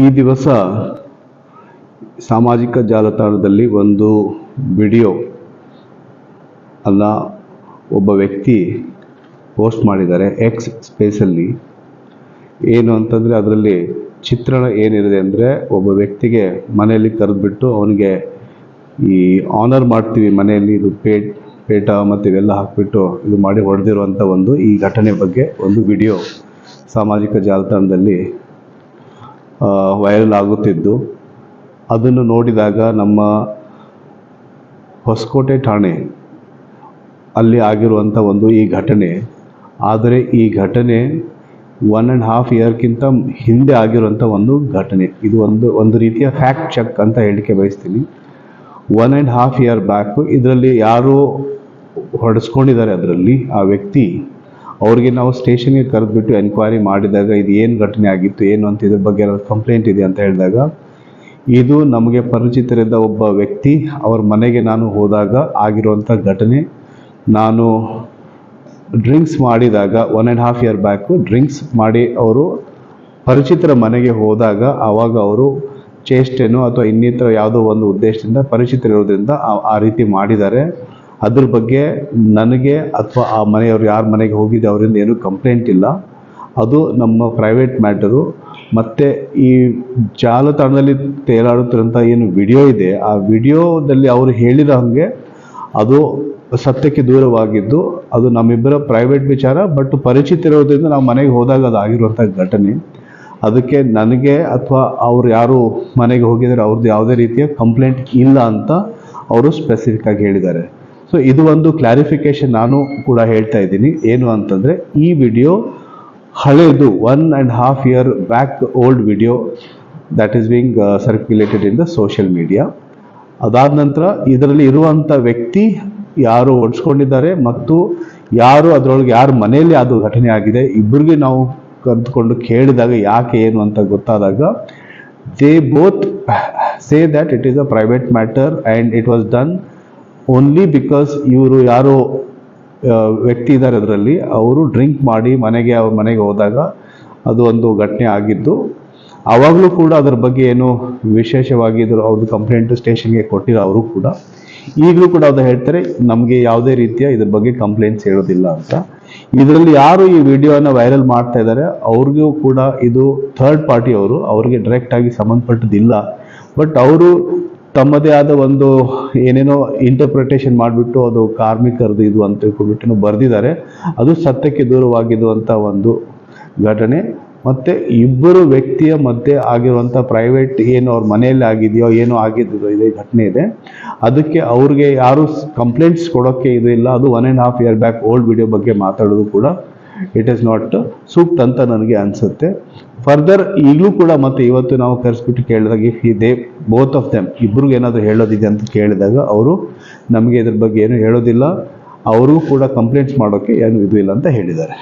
ಈ ದಿವಸ ಸಾಮಾಜಿಕ ಜಾಲತಾಣದಲ್ಲಿ ಒಂದು ವಿಡಿಯೋ ಅನ್ನ ಒಬ್ಬ ವ್ಯಕ್ತಿ ಪೋಸ್ಟ್ ಮಾಡಿದ್ದಾರೆ ಎಕ್ಸ್ ಸ್ಪೇಸಲ್ಲಿ. ಏನು ಅಂತಂದರೆ ಅದರಲ್ಲಿ ಚಿತ್ರಣ ಏನಿದೆ ಅಂದರೆ, ಒಬ್ಬ ವ್ಯಕ್ತಿಗೆ ಮನೆಯಲ್ಲಿ ಕರೆದುಬಿಟ್ಟು ಅವನಿಗೆ ಈ ಆನರ್ ಮಾಡ್ತೀವಿ ಮನೆಯಲ್ಲಿ, ಇದು ಪೇಟ ಮತ್ತು ಇವೆಲ್ಲ ಹಾಕಿಬಿಟ್ಟು ಇದು ಮಾಡಿ ಹೊಡೆದಿರುವಂಥ ಈ ಘಟನೆ ಬಗ್ಗೆ ಒಂದು ವಿಡಿಯೋ ಸಾಮಾಜಿಕ ಜಾಲತಾಣದಲ್ಲಿ ವೈರಲ್ ಆಗುತ್ತಿದ್ದು, ಅದನ್ನು ನೋಡಿದಾಗ ನಮ್ಮ ಹೊಸಕೋಟೆ ಠಾಣೆ ಅಲ್ಲಿ ಆಗಿರುವಂಥ ಈ ಘಟನೆ, ಆದರೆ ಈ ಘಟನೆ 1.5 ಇಯರ್ಗಿಂತ ಹಿಂದೆ ಆಗಿರುವಂಥ ಘಟನೆ. ಇದು ಒಂದು ರೀತಿಯ ಫ್ಯಾಕ್ಟ್ ಚೆಕ್ ಅಂತ ಹೇಳಿಕೆ ಬಯಸ್ತೀನಿ. 1.5 ಇಯರ್ ಬ್ಯಾಕು ಇದರಲ್ಲಿ ಯಾರು ಹೊಡೆಸ್ಕೊಂಡಿದ್ದಾರೆ ಅದರಲ್ಲಿ ಆ ವ್ಯಕ್ತಿ, ಅವ್ರಿಗೆ ನಾವು ಸ್ಟೇಷನ್ಗೆ ಕರೆದುಬಿಟ್ಟು ಎನ್ಕ್ವೈರಿ ಮಾಡಿದಾಗ ಇದು ಏನು ಘಟನೆ ಆಗಿತ್ತು ಏನು ಅಂತ ಇದ್ರ ಬಗ್ಗೆ ಕಂಪ್ಲೇಂಟ್ ಇದೆ ಅಂತ ಹೇಳಿದಾಗ, ಇದು ನಮಗೆ ಪರಿಚಿತರಿದ್ದ ಒಬ್ಬ ವ್ಯಕ್ತಿ ಅವ್ರ ಮನೆಗೆ ನಾನು ಹೋದಾಗ ಆಗಿರುವಂಥ ಘಟನೆ. ನಾನು ಡ್ರಿಂಕ್ಸ್ ಮಾಡಿದಾಗ 1.5 ಇಯರ್ ಬ್ಯಾಕು ಡ್ರಿಂಕ್ಸ್ ಮಾಡಿ ಅವರು ಪರಿಚಿತರ ಮನೆಗೆ ಹೋದಾಗ ಆವಾಗ ಅವರು ಚೇಷ್ಟೆನೋ ಅಥವಾ ಇನ್ನಿತರ ಯಾವುದೋ ಒಂದು ಉದ್ದೇಶದಿಂದ ಪರಿಚಿತರಿರೋದ್ರಿಂದ ಆ ರೀತಿ ಮಾಡಿದ್ದಾರೆ. ಅದ್ರ ಬಗ್ಗೆ ನನಗೆ ಅಥವಾ ಆ ಮನೆಯವರು ಯಾರ ಮನೆಗೆ ಹೋಗಿದ್ದೆ ಅವರಿಂದ ಏನೂ ಕಂಪ್ಲೇಂಟ್ ಇಲ್ಲ. ಅದು ನಮ್ಮ ಪ್ರೈವೇಟ್ ಮ್ಯಾಟರು. ಮತ್ತು ಈ ಜಾಲತಾಣದಲ್ಲಿ ತೇಲಾಡುತ್ತಿರೋಂಥ ಏನು ವಿಡಿಯೋ ಇದೆ, ಆ ವಿಡಿಯೋದಲ್ಲಿ ಅವರು ಹೇಳಿದ ಹಾಗೆ ಅದು ಸತ್ಯಕ್ಕೆ ದೂರವಾಗಿದ್ದು, ಅದು ನಮ್ಮಿಬ್ಬರ ಪ್ರೈವೇಟ್ ವಿಚಾರ. ಬಟ್ ಪರಿಚಿತಿರೋದ್ರಿಂದ ನಾವು ಮನೆಗೆ ಹೋದಾಗ ಅದು ಆಗಿರುವಂಥ ಘಟನೆ. ಅದಕ್ಕೆ ನನಗೆ ಅಥವಾ ಅವ್ರು ಯಾರು ಮನೆಗೆ ಹೋಗಿದ್ದಾರೆ ಅವ್ರದ್ದು ಯಾವುದೇ ರೀತಿಯ ಕಂಪ್ಲೇಂಟ್ ಇಲ್ಲ ಅಂತ ಅವರು ಸ್ಪೆಸಿಫಿಕ್ ಆಗಿ ಹೇಳಿದ್ದಾರೆ. ಸೊ ಇದು ಒಂದು ಕ್ಲಾರಿಫಿಕೇಶನ್ ನಾನು ಕೂಡ ಹೇಳ್ತಾ ಇದ್ದೀನಿ. ಏನು ಅಂತಂದರೆ, ಈ ವಿಡಿಯೋ ಹಳೆಯದು 1.5 year back old video that is being circulated in the social media. ಅದಾದ ನಂತರ ಇದರಲ್ಲಿ ಇರುವಂಥ ವ್ಯಕ್ತಿ ಯಾರು ಹೊಡ್ಸ್ಕೊಂಡಿದ್ದಾರೆ ಮತ್ತು ಯಾರು ಅದರೊಳಗೆ ಯಾರ ಮನೆಯಲ್ಲಿ ಅದು ಘಟನೆ ಆಗಿದೆ, ಇಬ್ಬರಿಗೆ ನಾವು ಕರೆದುಕೊಂಡು ಕೇಳಿದಾಗ ಯಾಕೆ ಏನು ಅಂತ ಗೊತ್ತಾದಾಗ, they both say that it is a private matter and it was done only because ಇವರು ಯಾರು ವ್ಯಕ್ತಿ ಇದ್ದಾರೆ ಅದರಲ್ಲಿ ಅವರು ಡ್ರಿಂಕ್ ಮಾಡಿ ಅವ್ರ ಮನೆಗೆ ಹೋದಾಗ ಅದು ಒಂದು ಘಟನೆ ಆಗಿದ್ದು. ಆವಾಗಲೂ ಕೂಡ ಅದರ ಬಗ್ಗೆ ಏನು ವಿಶೇಷವಾಗಿ ಅವ್ರದ್ದು ಕಂಪ್ಲೇಂಟ್ ಸ್ಟೇಷನ್ಗೆ ಕೊಟ್ಟಿರೋ ಅವರು ಕೂಡ ಈಗಲೂ ಕೂಡ ಅದು ಹೇಳ್ತಾರೆ, ನಮಗೆ ಯಾವುದೇ ರೀತಿಯ ಇದ್ರ ಬಗ್ಗೆ ಕಂಪ್ಲೇಂಟ್ಸ್ ಹೇಳೋದಿಲ್ಲ ಅಂತ. ಇದರಲ್ಲಿ ಯಾರು ಈ ವಿಡಿಯೋನ ವೈರಲ್ ಮಾಡ್ತಾ ಇದ್ದಾರೆ ಅವ್ರಿಗೂ ಕೂಡ ಇದು ಥರ್ಡ್ ಪಾರ್ಟಿ, ಅವ್ರಿಗೆ ಡೈರೆಕ್ಟ್ ಆಗಿ ಸಂಬಂಧಪಟ್ಟದಿಲ್ಲ. ಬಟ್ ಅವರು ತಮ್ಮದೇ ಆದ ಏನೇನೋ ಇಂಟರ್ಪ್ರಿಟೇಷನ್ ಮಾಡಿಬಿಟ್ಟು ಅದು ಕಾರ್ಮಿಕರದು ಇದು ಅಂತ ತಿಳ್ಕೊಂಡ್ಬಿಟ್ಟು ಬರೆದಿದ್ದಾರೆ. ಅದು ಸತ್ಯಕ್ಕೆ ದೂರವಾಗಿರುವಂಥ ಘಟನೆ. ಮತ್ತು ಇಬ್ಬರು ವ್ಯಕ್ತಿಯ ಮಧ್ಯೆ ಆಗಿರುವಂಥ ಪ್ರೈವೇಟ್ ಏನು ಅವ್ರ ಮನೆಯಲ್ಲಿ ಆಗಿದೆಯೋ ಏನೋ ಆಗಿದ್ದು ಇದೇ ಘಟನೆ ಇದೆ, ಅದಕ್ಕೆ ಅವ್ರಿಗೆ ಯಾರು ಕಂಪ್ಲೇಂಟ್ಸ್ ಕೊಡೋಕ್ಕೆ ಇದು ಇಲ್ಲ. ಅದು 1.5 ಇಯರ್ ಬ್ಯಾಕ್ ಓಲ್ಡ್ ವಿಡಿಯೋ ಬಗ್ಗೆ ಮಾತಾಡೋದು ಕೂಡ ಇಟ್ ಈಸ್ ನಾಟ್ ಸೂಕ್ತ ಅಂತ ನನಗೆ ಅನಿಸುತ್ತೆ. ಫರ್ದರ್ ಈಗಲೂ ಕೂಡ ಮತ್ತೆ ಇವತ್ತು ನಾವು ಕರೆಸ್ಬಿಟ್ಟು ಕೇಳಿದಾಗ ಬೋತ್ ಆಫ್ ದೆಮ್ ಇಬ್ಬರಿಗೂ ಏನಾದರೂ ಹೇಳೋದಿದೆ ಅಂತ ಕೇಳಿದಾಗ ಅವರು ನಮಗೆ ಇದ್ರ ಬಗ್ಗೆ ಏನು ಹೇಳೋದಿಲ್ಲ, ಅವ್ರಿಗೂ ಕೂಡ ಕಂಪ್ಲೇಂಟ್ಸ್ ಮಾಡೋಕ್ಕೆ ಏನು ಇದು ಇಲ್ಲ ಅಂತ ಹೇಳಿದ್ದಾರೆ.